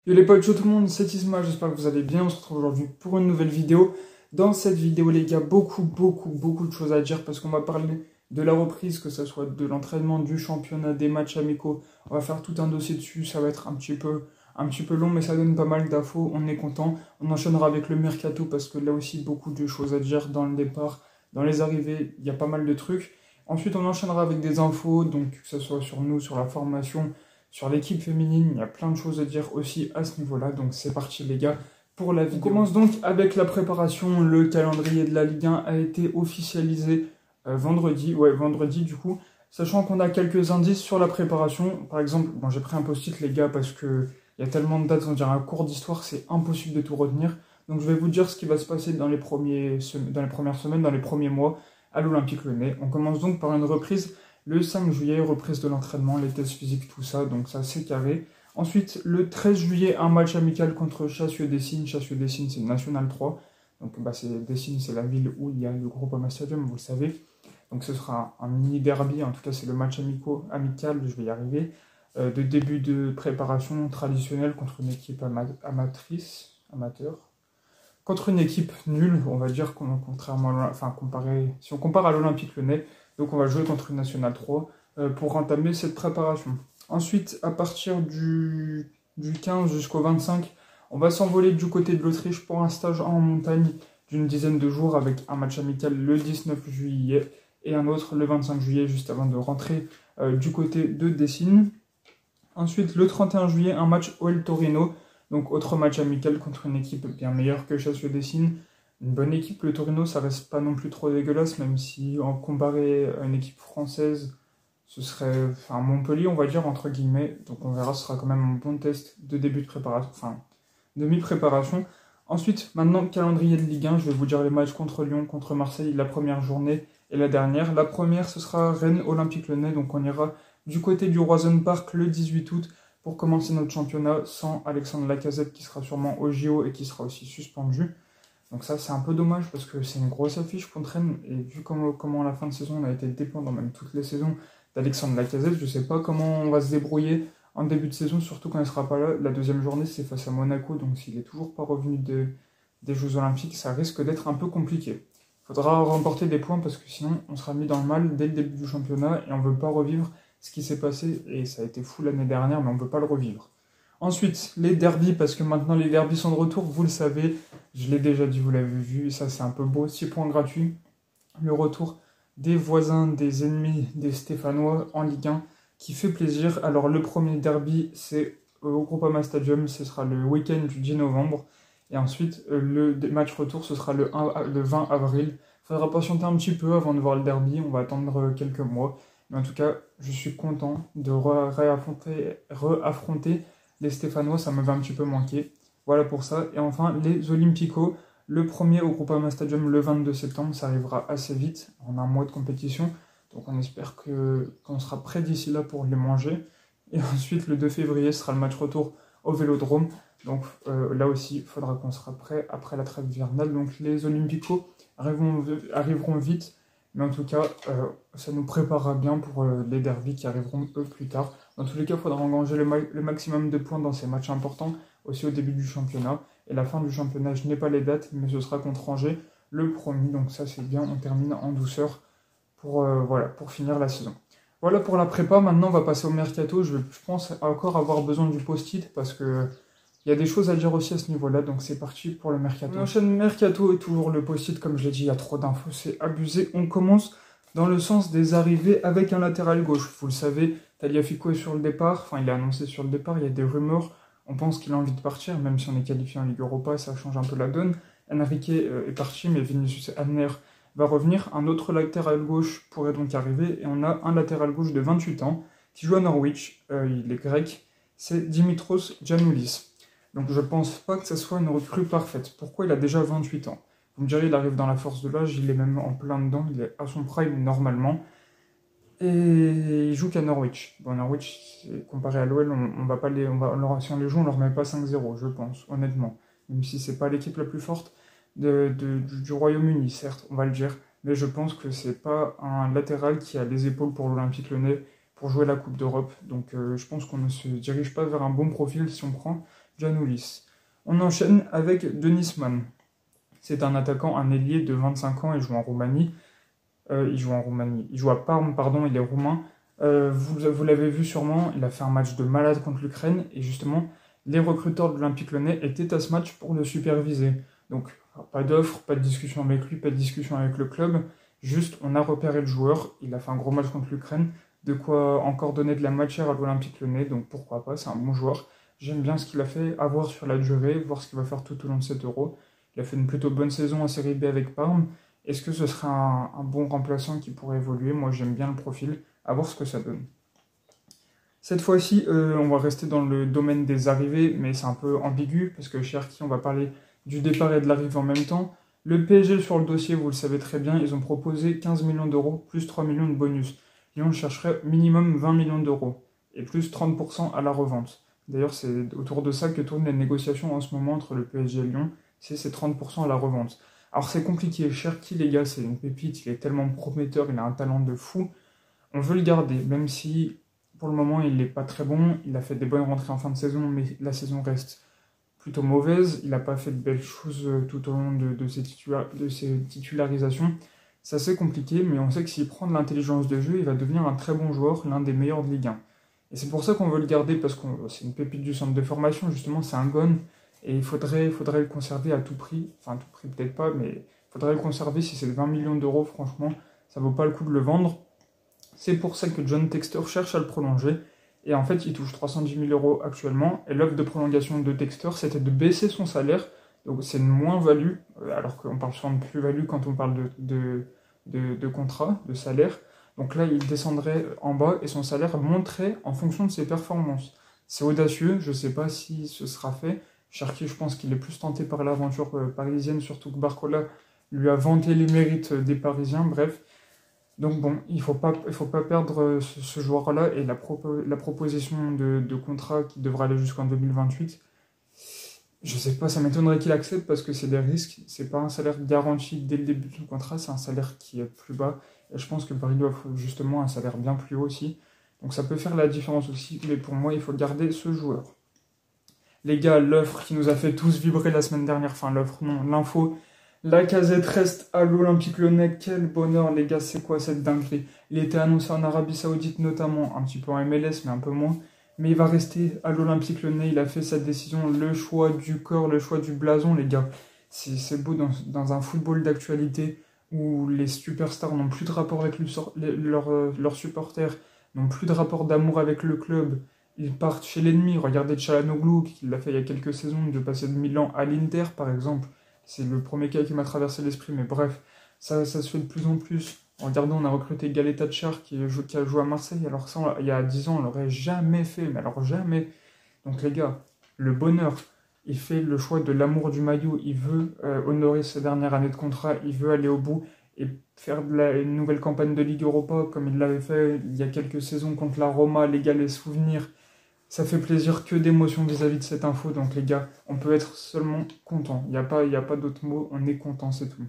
Yo les potes, ciao tout le monde, c'est Isma, j'espère que vous allez bien. On se retrouve aujourd'hui pour une nouvelle vidéo. Dans cette vidéo, les gars, beaucoup de choses à dire parce qu'on va parler de la reprise, que ce soit de l'entraînement, du championnat, des matchs amicaux. On va faire tout un dossier dessus, ça va être un petit peu long, mais ça donne pas mal d'infos, on est content. On enchaînera avec le mercato parce que là aussi, beaucoup de choses à dire dans le départ, dans les arrivées, il y a pas mal de trucs. Ensuite, on enchaînera avec des infos, donc que ce soit sur nous, sur la formation, sur l'équipe féminine, il y a plein de choses à dire aussi à ce niveau-là. Donc c'est parti les gars pour la vidéo. On commence donc avec la préparation. Le calendrier de la Ligue 1 a été officialisé vendredi. Ouais, vendredi du coup. Sachant qu'on a quelques indices sur la préparation. Par exemple, bon, j'ai pris un post-it les gars parce que il y a tellement de dates, on dirait un cours d'histoire, c'est impossible de tout retenir. Donc je vais vous dire ce qui va se passer dans les premières semaines, dans les premiers mois à l'Olympique Lyonnais. On commence donc par une reprise le 5 juillet, reprise de l'entraînement, les tests physiques, tout ça, donc ça c'est carré. Ensuite, le 13 juillet, un match amical contre Chassieux-Dessines. Chassieux-Dessines, c'est National 3. Donc Dessines, c'est la ville où il y a le Groupama Stadium, vous le savez. Donc ce sera un mini derby, en tout cas c'est le match amical, je vais y arriver, de début de préparation traditionnelle contre une équipe amateur, contre une équipe nulle, on va dire, contrairement si on compare à l'Olympique Lyonnais. Donc on va jouer contre une Nationale 3 pour entamer cette préparation. Ensuite, à partir du 15 jusqu'au 25, on va s'envoler du côté de l'Autriche pour un stage en montagne d'une dizaine de jours avec un match amical le 19 juillet et un autre le 25 juillet juste avant de rentrer du côté de Dessines. Ensuite, le 31 juillet, un match OL Torino, donc autre match amical contre une équipe bien meilleure que Chassieux-Dessines. Une bonne équipe, le Torino, ça reste pas non plus trop dégueulasse, même si en comparé à une équipe française, ce serait Montpellier, on va dire, entre guillemets. Donc on verra, ce sera quand même un bon test de début de préparation, demi-préparation. Ensuite, maintenant, calendrier de Ligue 1, je vais vous dire les matchs contre Lyon, contre Marseille, la première journée et la dernière. La première, ce sera Rennes Olympique Lyonnais, donc on ira du côté du Roison Park le 18 août pour commencer notre championnat sans Alexandre Lacazette qui sera sûrement au JO et qui sera aussi suspendu. Donc ça, c'est un peu dommage parce que c'est une grosse affiche contre Rennes. Et vu comment à la fin de saison, on a été dépendant, même toutes les saisons, d'Alexandre Lacazette, je ne sais pas comment on va se débrouiller en début de saison, surtout quand il ne sera pas là. La deuxième journée, c'est face à Monaco. Donc s'il n'est toujours pas revenu des Jeux Olympiques, ça risque d'être un peu compliqué. Il faudra remporter des points parce que sinon, on sera mis dans le mal dès le début du championnat et on ne veut pas revivre ce qui s'est passé. Et ça a été fou l'année dernière, mais on ne veut pas le revivre. Ensuite, les derbies, parce que maintenant les derbies sont de retour, vous le savez, je l'ai déjà dit, vous l'avez vu, ça c'est un peu beau, 6 points gratuits. Le retour des voisins, des ennemis, des Stéphanois en Ligue 1, qui fait plaisir. Alors le premier derby, c'est au Groupama Stadium, ce sera le week-end du 10 novembre. Et ensuite, le match retour, ce sera le 20 avril. Il faudra patienter un petit peu avant de voir le derby, on va attendre quelques mois. Mais en tout cas, je suis content de réaffronter les Stéphanois, ça m'avait un petit peu manqué. Voilà pour ça. Et enfin, les Olympicos, le premier au Groupama Stadium le 22 septembre, ça arrivera assez vite, en un mois de compétition. Donc on espère qu'on sera prêt d'ici là pour les manger. Et ensuite, le 2 février sera le match retour au Vélodrome. Donc là aussi, il faudra qu'on sera prêt après la trêve hivernale. Donc les Olympicos arriveront vite. Mais en tout cas, ça nous préparera bien pour les derbies qui arriveront eux plus tard. Dans tous les cas, il faudra engranger le maximum de points dans ces matchs importants, aussi au début du championnat. Et la fin du championnat, je n'ai pas les dates, mais ce sera contre Angers, le premier. Donc ça, c'est bien, on termine en douceur pour finir la saison. Voilà pour la prépa. Maintenant, on va passer au mercato. Je pense encore avoir besoin du post-it parce que il y a des choses à dire aussi à ce niveau-là, donc c'est parti pour le mercato. On enchaîne mercato et toujours le post-it, comme je l'ai dit, il y a trop d'infos, c'est abusé. On commence dans le sens des arrivées avec un latéral gauche. Vous le savez, Tagliafico est sur le départ, enfin il est annoncé sur le départ, il y a des rumeurs, on pense qu'il a envie de partir, même si on est qualifié en Ligue Europa, ça change un peu la donne. Enrique est parti, mais Vinicius Abner va revenir. Un autre latéral gauche pourrait donc arriver, et on a un latéral gauche de 28 ans qui joue à Norwich, il est grec, c'est Dimitros Giannoulis. Donc je pense pas que ça soit une recrue parfaite. Pourquoi il a déjà 28 ans? Vous me direz, il arrive dans la force de l'âge, il est même en plein dedans, il est à son prime normalement. Et il joue qu'à Norwich. Bon, Norwich, comparé à l'OL, si on les joue, on leur met pas 5-0, je pense, honnêtement. Même si c'est pas l'équipe la plus forte du Royaume-Uni, certes, on va le dire. Mais je pense que c'est pas un latéral qui a les épaules pour l'Olympique Lyonnais pour jouer la Coupe d'Europe. Donc je pense qu'on ne se dirige pas vers un bon profil si on prend Giannoulis. On enchaîne avec Denis Mann. C'est un attaquant, un ailier de 25 ans, il joue en Roumanie. Il joue à Parme, pardon, il est roumain. Vous l'avez vu sûrement, il a fait un match de malade contre l'Ukraine, et justement, les recruteurs de l'Olympique Lyonnais étaient à ce match pour le superviser. Donc, pas d'offre, pas de discussion avec lui, pas de discussion avec le club, juste on a repéré le joueur, il a fait un gros match contre l'Ukraine, de quoi encore donner de la matière à l'Olympique Lyonnais, donc pourquoi pas, c'est un bon joueur. J'aime bien ce qu'il a fait, à voir sur la durée, voir ce qu'il va faire tout au long de cet Euro. Il a fait une plutôt bonne saison en Série B avec Parme. Est-ce que ce serait un bon remplaçant qui pourrait évoluer? Moi j'aime bien le profil, à voir ce que ça donne. Cette fois-ci, on va rester dans le domaine des arrivées, mais c'est un peu ambigu, parce que chez Cherki, on va parler du départ et de l'arrivée en même temps. Le PSG sur le dossier, vous le savez très bien, ils ont proposé 15 millions d'euros, plus 3 millions de bonus. Lyon chercherait minimum 20 millions d'euros, et plus 30% à la revente. D'ailleurs, c'est autour de ça que tournent les négociations en ce moment entre le PSG et Lyon, c'est ces 30% à la revente. Alors c'est compliqué, Cherki les gars, c'est une pépite, il est tellement prometteur, il a un talent de fou. On veut le garder, même si pour le moment il n'est pas très bon, il a fait des bonnes rentrées en fin de saison, mais la saison reste plutôt mauvaise, il n'a pas fait de belles choses tout au long de ses titularisations. C'est assez compliqué, mais on sait que s'il prend de l'intelligence de jeu, il va devenir un très bon joueur, l'un des meilleurs de Ligue 1. Et c'est pour ça qu'on veut le garder, parce que c'est une pépite du centre de formation, justement, c'est un gun, et il faudrait le conserver à tout prix, enfin à tout prix peut-être pas, mais il faudrait le conserver si c'est 20 millions d'euros, franchement, ça vaut pas le coup de le vendre. C'est pour ça que John Textor cherche à le prolonger, et en fait il touche 310 000 euros actuellement, et l'offre de prolongation de Textor c'était de baisser son salaire, donc c'est une moins-value, alors qu'on parle souvent de plus-value quand on parle de contrat, de salaire. Donc là, il descendrait en bas et son salaire monterait en fonction de ses performances. C'est audacieux, je ne sais pas si ce sera fait. Cherki, je pense qu'il est plus tenté par l'aventure parisienne, surtout que Barcola lui a vanté les mérites des Parisiens, bref. Donc bon, il faut pas perdre ce joueur-là, et la proposition de contrat qui devra aller jusqu'en 2028. Je sais pas, ça m'étonnerait qu'il accepte parce que c'est des risques. C'est pas un salaire garanti dès le début de son contrat, c'est un salaire qui est plus bas. Et je pense que Paris doit offrir justement un salaire bien plus haut aussi. Donc ça peut faire la différence aussi, mais pour moi, il faut garder ce joueur. Les gars, l'offre qui nous a fait tous vibrer la semaine dernière, enfin l'offre, non, l'info. Lacazette reste à l'Olympique Lyonnais, quel bonheur les gars, c'est quoi cette dinguerie? Il était annoncé en Arabie Saoudite notamment, un petit peu en MLS, mais un peu moins. Mais il va rester à l'Olympique Lyonnais, il a fait sa décision, le choix du corps, le choix du blason, les gars. C'est beau dans un football d'actualité où les superstars n'ont plus de rapport avec leurs supporters, n'ont plus de rapport d'amour avec le club. Ils partent chez l'ennemi. Regardez Çalhanoğlu, qui l'a fait il y a quelques saisons, de passer de Milan à l'Inter, par exemple. C'est le premier cas qui m'a traversé l'esprit, mais bref, ça se fait de plus en plus. Regardez, on a recruté Galet Tachar qui a joué à Marseille, alors ça, il y a 10 ans, on l'aurait jamais fait, mais alors jamais. Donc les gars, le bonheur, il fait le choix de l'amour du maillot, il veut honorer ses dernières années de contrat, il veut aller au bout et faire une nouvelle campagne de Ligue Europa, comme il l'avait fait il y a quelques saisons contre la Roma, les gars, les souvenirs. Ça fait plaisir, que d'émotions vis-à-vis de cette info, donc les gars, on peut être seulement content. Il n'y a pas d'autre mot, on est content, c'est tout.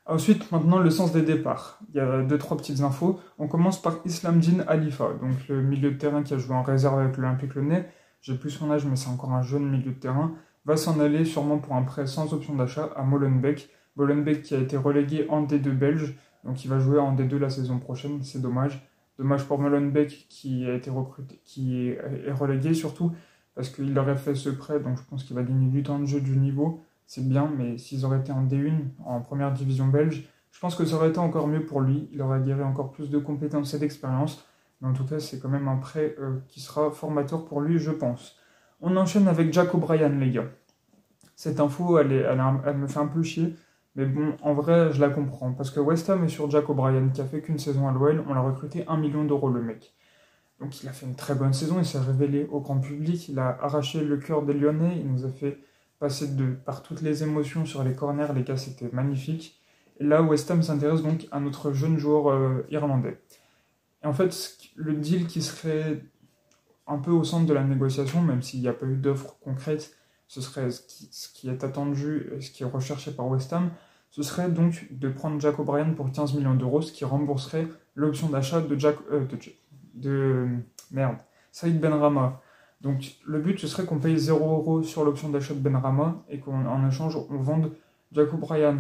Ensuite, maintenant, le sens des départs. Il y a 2-3 petites infos. On commence par Islamdine Khalifa, donc le milieu de terrain qui a joué en réserve avec l'Olympique Lyonnais. J'ai plus son âge, mais c'est encore un jeune milieu de terrain. Va s'en aller sûrement pour un prêt sans option d'achat à Molenbeek. Molenbeek qui a été relégué en D2 belge, donc il va jouer en D2 la saison prochaine, c'est dommage. Dommage pour Molenbeek qui a été recruté, qui est relégué surtout, parce qu'il aurait fait ce prêt, donc je pense qu'il va gagner du temps de jeu, du niveau. C'est bien, mais s'ils auraient été en D1, en première division belge, je pense que ça aurait été encore mieux pour lui. Il aurait gagné encore plus de compétences et d'expérience. Mais en tout cas, c'est quand même un prêt qui sera formateur pour lui, je pense. On enchaîne avec Jack O'Brien, les gars. Cette info, elle me fait un peu chier. Mais bon, en vrai, je la comprends. Parce que West Ham est sur Jack O'Brien, qui a fait qu'une saison à l'OL. On l'a recruté 1 million d'euros, le mec. Donc il a fait une très bonne saison. Il s'est révélé au grand public. Il a arraché le cœur des Lyonnais. Il nous a fait passer par toutes les émotions sur les corners, les gars, c'était magnifique. Et là, West Ham s'intéresse donc à notre jeune joueur irlandais. Et en fait, le deal qui serait un peu au centre de la négociation, même s'il n'y a pas eu d'offre concrète, ce serait ce qui est attendu, ce qui est recherché par West Ham, ce serait donc de prendre Jack O'Brien pour 15 millions d'euros, ce qui rembourserait l'option d'achat de Saïd Benrahma. Donc le but, ce serait qu'on paye 0 € sur l'option d'achat de Benrahma et qu'en échange, on vende Jack O'Brien.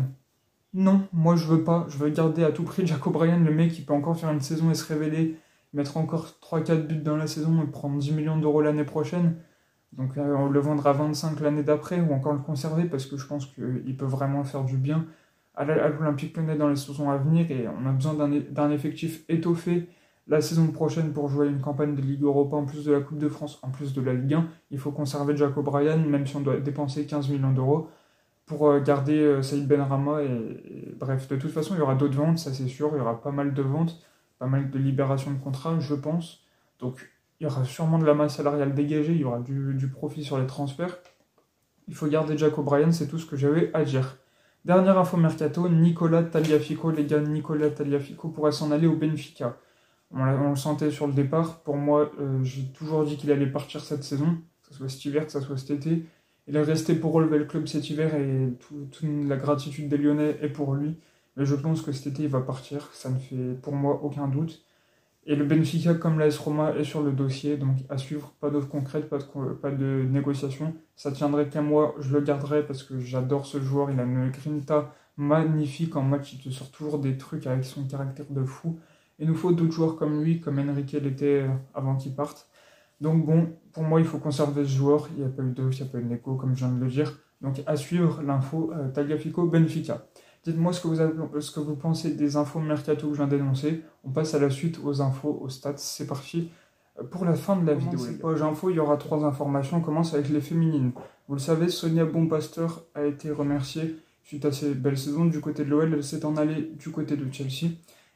Non, moi je veux pas, je veux garder à tout prix Jack O'Brien, le mec qui peut encore faire une saison et se révéler, mettre encore 3-4 buts dans la saison et prendre 10 millions d'euros l'année prochaine. Donc on le vendra à 25 l'année d'après ou encore le conserver parce que je pense qu'il peut vraiment faire du bien à l'Olympique Lyonnais dans les saisons à venir et on a besoin d'un effectif étoffé la saison prochaine pour jouer une campagne de Ligue Europa en plus de la Coupe de France, en plus de la Ligue 1. Il faut conserver Jack O'Brien même si on doit dépenser 15 millions d'euros pour garder Saïd Benrahma et bref, de toute façon il y aura d'autres ventes, ça c'est sûr, il y aura pas mal de ventes, pas mal de libérations de contrats je pense, donc il y aura sûrement de la masse salariale dégagée, il y aura du profit sur les transferts. Il faut garder Jack O'Brien, c'est tout ce que j'avais à dire. Dernière info mercato, Nicolas Tagliafico, les gars, Nicolas Tagliafico pourrait s'en aller au Benfica. On le sentait sur le départ, pour moi, j'ai toujours dit qu'il allait partir cette saison, que ce soit cet hiver, que ce soit cet été. Il est resté pour relever le club cet hiver et toute la gratitude des Lyonnais est pour lui. Mais je pense que cet été, il va partir, ça ne fait pour moi aucun doute. Et le Benfica, comme l'AS Roma, est sur le dossier, donc à suivre, pas d'offre concrète, pas de négociation. Ça tiendrait qu'à moi, je le garderai parce que j'adore ce joueur, il a une grinta magnifique en match, il te sort toujours des trucs avec son caractère de fou. Il nous faut d'autres joueurs comme lui, comme Enrique l'était avant qu'il parte. Donc bon, pour moi, il faut conserver ce joueur, il n'y a pas eu d'offre, il n'y a pas eu de négo, comme je viens de le dire. Donc à suivre l'info Tagliafico Benfica. Dites-moi ce que vous pensez des infos mercato que je viens d'énoncer. On passe à la suite aux infos, aux stats. C'est parti pour la fin de la vidéo. Page info, il y aura 3 informations. On commence avec les féminines. Vous le savez, Sonia Bonpastor a été remerciée suite à ses belles saisons du côté de l'OL. Elle s'est en allée du côté de Chelsea.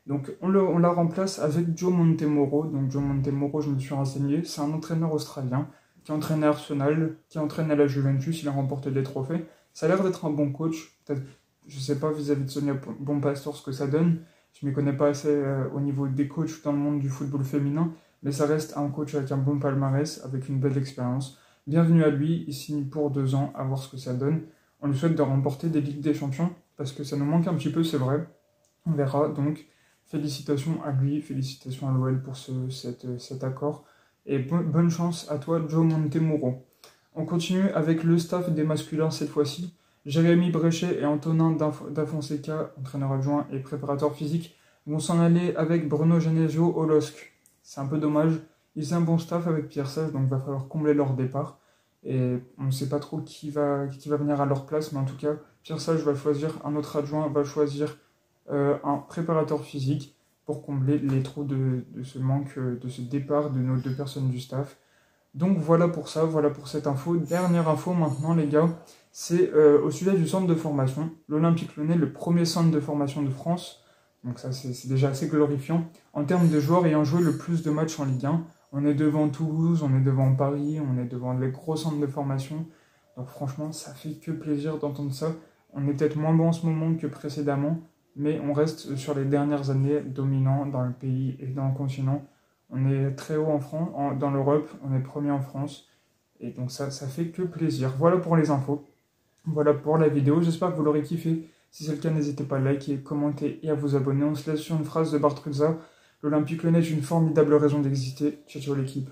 Donc on la remplace avec Joe Montemurro. Donc Joe Montemurro, je me suis renseigné, c'est un entraîneur australien qui a entraîné Arsenal, qui a entraîné la Juventus, il a remporté des trophées. Ça a l'air d'être un bon coach. Peut-être, je sais pas vis-à-vis de Sonia Bonpastor ce que ça donne. Je ne m'y connais pas assez au niveau des coachs dans le monde du football féminin, mais ça reste un coach avec un bon palmarès, avec une belle expérience. Bienvenue à lui, il signe pour 2 ans, à voir ce que ça donne. On lui souhaite de remporter des Ligues des Champions, parce que ça nous manque un petit peu, c'est vrai. On verra, donc félicitations à lui, félicitations à l'OL pour cet accord. Et bonne chance à toi, Joe Montemurro. On continue avec le staff des masculins cette fois-ci. Jérémy Bréchet et Antonin Da Fonseca, entraîneur adjoint et préparateur physique, vont s'en aller avec Bruno Genesio au LOSC. C'est un peu dommage. Ils ont un bon staff avec Pierre Sage, donc il va falloir combler leur départ. Et on ne sait pas trop qui va venir à leur place, mais en tout cas, Pierre Sage va choisir un autre adjoint, va choisir un préparateur physique pour combler les trous de ce manque, de ce départ de nos 2 personnes du staff. Donc voilà pour ça, voilà pour cette info. Dernière info maintenant les gars, c'est au sujet du centre de formation. L'Olympique Lyonnais, le premier centre de formation de France, donc ça c'est déjà assez glorifiant. En termes de joueurs ayant joué le plus de matchs en Ligue 1, on est devant Toulouse, on est devant Paris, on est devant les gros centres de formation. Donc franchement, ça fait que plaisir d'entendre ça. On est peut-être moins bon en ce moment que précédemment, mais on reste sur les dernières années dominant dans le pays et dans le continent. On est très haut en France, dans l'Europe, on est premier en France, et donc ça fait que plaisir. Voilà pour les infos, voilà pour la vidéo, j'espère que vous l'aurez kiffé. Si c'est le cas, n'hésitez pas à liker, commenter et à vous abonner. On se laisse sur une phrase de Bartruza: l'Olympique Lyonnais est une formidable raison d'exister. Ciao ciao l'équipe.